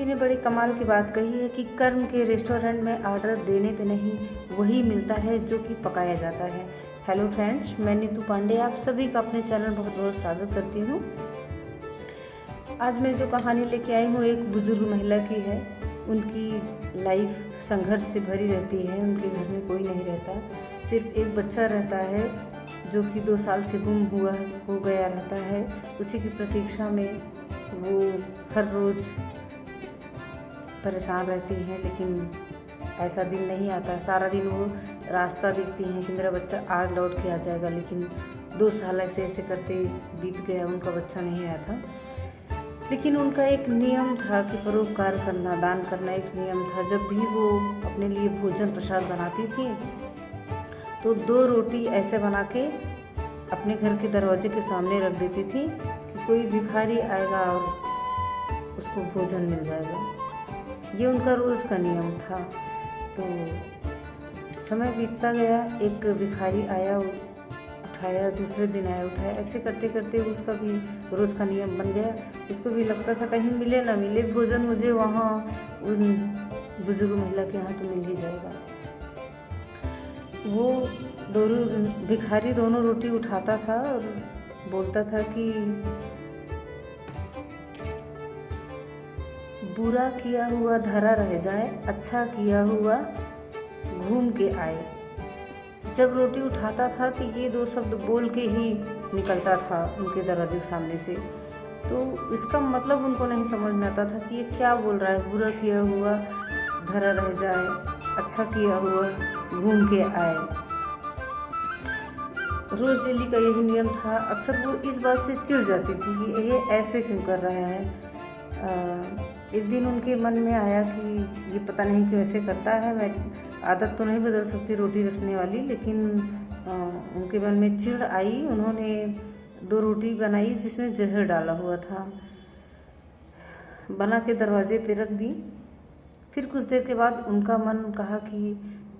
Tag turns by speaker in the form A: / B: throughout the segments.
A: किसी ने बड़े कमाल की बात कही है कि कर्म के रेस्टोरेंट में ऑर्डर देने पे नहीं, वही मिलता है जो कि पकाया जाता है। हेलो फ्रेंड्स, मैं नीतू पांडे आप सभी का अपने चैनल बहुत बहुत स्वागत करती हूँ। आज मैं जो कहानी लेके आई हूँ एक बुजुर्ग महिला की है। उनकी लाइफ संघर्ष से भरी रहती है। उनके घर में कोई नहीं रहता, सिर्फ एक बच्चा रहता है जो कि 2 साल से गुम हो गया रहता है। उसी की प्रतीक्षा में वो हर रोज़ परेशान रहती हैं, लेकिन ऐसा दिन नहीं आता। सारा दिन वो रास्ता देखती हैं कि मेरा बच्चा आज लौट के आ जाएगा, लेकिन 2 साल ऐसे ऐसे करते बीत गया, उनका बच्चा नहीं आया था। लेकिन उनका एक नियम था कि परोपकार करना, दान करना एक नियम था। जब भी वो अपने लिए भोजन प्रसाद बनाती थी तो 2 रोटी ऐसे बना के अपने घर के दरवाजे के सामने रख देती थी कि कोई भिखारी आएगा और उसको भोजन मिल जाएगा। ये उनका रोज़ का नियम था। तो समय बीतता गया, एक भिखारी आया, उठाया, दूसरे दिन आया, उठाया, ऐसे करते करते उसका भी रोज़ का नियम बन गया। उसको भी लगता था कहीं मिले ना मिले भोजन, मुझे वहाँ उन बुजुर्ग महिला के यहाँ तो मिल ही जाएगा। वो भिखारी दोनों रोटी उठाता था और बोलता था कि बुरा किया हुआ धरा रह जाए, अच्छा किया हुआ घूम के आए। जब रोटी उठाता था तो ये 2 शब्द बोल के ही निकलता था उनके दरवाजे के सामने से। तो इसका मतलब उनको नहीं समझ में आता था कि ये क्या बोल रहा है। बुरा किया हुआ धरा रह जाए, अच्छा किया हुआ घूम के आए। रोज़ डेली का यही नियम था। अक्सर वो इस बात से चिढ़ जाती थी कि ये ऐसे क्यों कर रहा है। एक दिन उनके मन में आया कि ये पता नहीं क्यों ऐसे करता है। मैं आदत तो नहीं बदल सकती रोटी रखने वाली, लेकिन उनके मन में चिढ़ आई। उन्होंने 2 रोटी बनाई जिसमें जहर डाला हुआ था, बना के दरवाजे पे रख दी। फिर कुछ देर के बाद उनका मन कहा कि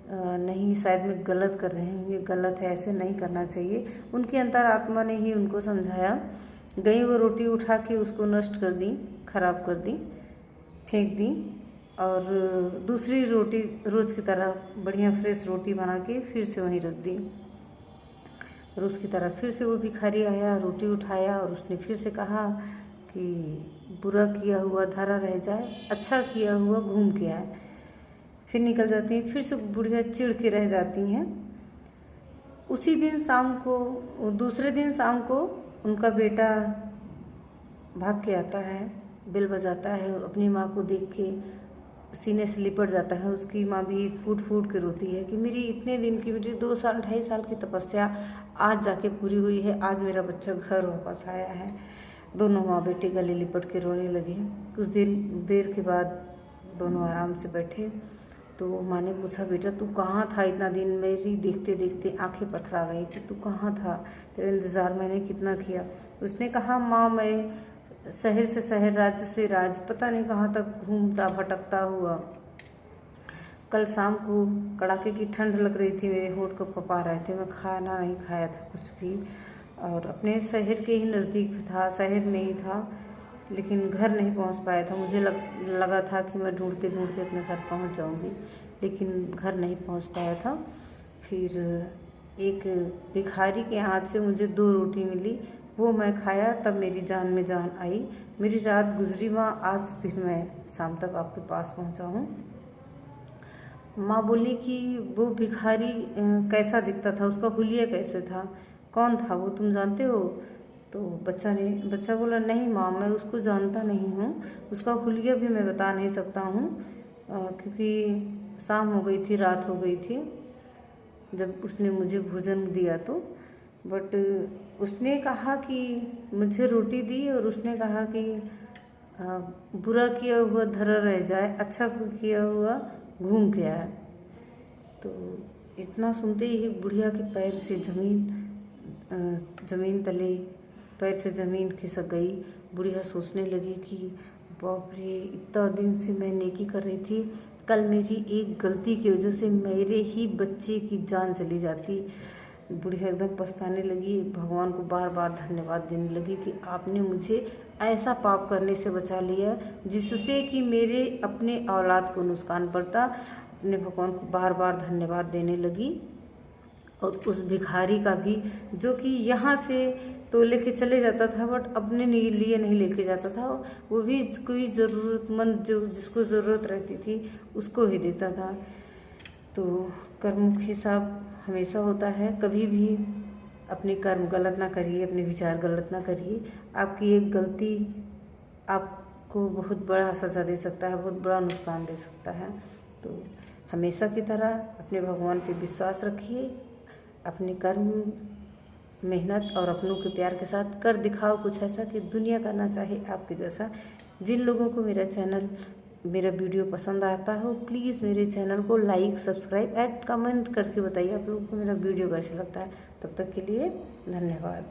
A: नहीं, शायद मैं गलत कर रही हूँ, ये गलत है, ऐसे नहीं करना चाहिए। उनकी अंतरात्मा ने ही उनको समझाया। गई वो रोटी उठा के उसको नष्ट कर दी, खराब कर दी, फेंक दी और दूसरी रोटी रोज़ की तरह बढ़िया फ्रेश रोटी बना के फिर से वहीं रख दी। रोज़ की तरह फिर से वो भिखारी आया, रोटी उठाया और उसने फिर से कहा कि बुरा किया हुआ धरा रह जाए, अच्छा किया हुआ घूम के आए। फिर निकल जाती हैं। फिर से बुढ़िया चिढ़ के रह जाती हैं। उसी दिन शाम को, दूसरे दिन शाम को उनका बेटा भाग के आता है, बेल बजाता है और अपनी माँ को देख के सीने से लिपट जाता है। उसकी माँ भी फूट फूट के रोती है कि मेरी इतने दिन की, मेरी 2 साल 2.5 साल की तपस्या आज जाके पूरी हुई है, आज मेरा बच्चा घर वापस आया है। दोनों माँ बेटे गले लिपट के रोने लगे। कुछ देर के बाद दोनों आराम से बैठे तो माँ ने पूछा, बेटा तू कहाँ था इतना दिन? मेरी देखते देखते आंखें पथरा गई थी, तू कहाँ था? तेरा इंतज़ार मैंने कितना किया। उसने कहा, माँ मैं शहर से शहर, राज्य से राज्य, पता नहीं कहाँ तक घूमता भटकता हुआ। कल शाम को कड़ाके की ठंड लग रही थी, मेरे होंठ को पपा रहे थे, मैं खाना नहीं खाया था कुछ भी, और अपने शहर के ही नज़दीक था, शहर में ही था, लेकिन घर नहीं पहुंच पाया था। मुझे लगा था कि मैं ढूंढते ढूंढते अपने घर पहुंच जाऊंगी, लेकिन घर नहीं पहुंच पाया था। फिर एक भिखारी के हाथ से मुझे 2 रोटी मिली, वो मैं खाया, तब मेरी जान में जान आई। मेरी रात गुजरी माँ, आज फिर मैं शाम तक आपके पास पहुंचा हूँ। माँ बोली कि वो भिखारी कैसा दिखता था, उसका हुलिया कैसे था, कौन था वो, तुम जानते हो? तो बच्चा बोला, नहीं माँ, मैं उसको जानता नहीं हूँ, उसका हुलिया भी मैं बता नहीं सकता हूँ, क्योंकि शाम हो गई थी, रात हो गई थी जब उसने मुझे भोजन दिया। तो बट उसने कहा कि मुझे रोटी दी और उसने कहा कि बुरा किया हुआ धरा रह जाए, अच्छा किया हुआ घूम के आए। तो इतना सुनते ही बुढ़िया के पैर से ज़मीन तले पैर से ज़मीन खिसक गई। बुढ़िया सोचने लगी कि बाप रे, इतना दिन से मैं नेकी कर रही थी, कल मेरी एक गलती की वजह से मेरे ही बच्चे की जान चली जाती। बुढ़िया एकदम पछताने लगी, भगवान को बार बार धन्यवाद देने लगी कि आपने मुझे ऐसा पाप करने से बचा लिया जिससे कि मेरे अपने औलाद को नुकसान पड़ता। अपने भगवान को बार बार धन्यवाद देने लगी। और उस भिखारी का भी, जो कि यहाँ से तो लेके चले जाता था बट अपने लिए नहीं लेके जाता था, वो भी कोई ज़रूरतमंद जो जिसको ज़रूरत रहती थी उसको ही देता था। तो कर्म के हिसाब हमेशा होता है, कभी भी अपने कर्म गलत ना करिए, अपने विचार गलत ना करिए। आपकी एक गलती आपको बहुत बड़ा सज़ा दे सकता है, बहुत बड़ा नुकसान दे सकता है। तो हमेशा की तरह अपने भगवान पे विश्वास रखिए, अपने कर्म, मेहनत और अपनों के प्यार के साथ कर दिखाओ कुछ ऐसा कि दुनिया करना चाहे आपके जैसा। जिन लोगों को मेरा वीडियो पसंद आता हो, प्लीज़ मेरे चैनल को लाइक, सब्सक्राइब एंड कमेंट करके बताइए आप लोगों को मेरा वीडियो कैसा लगता है। तब तक के लिए धन्यवाद।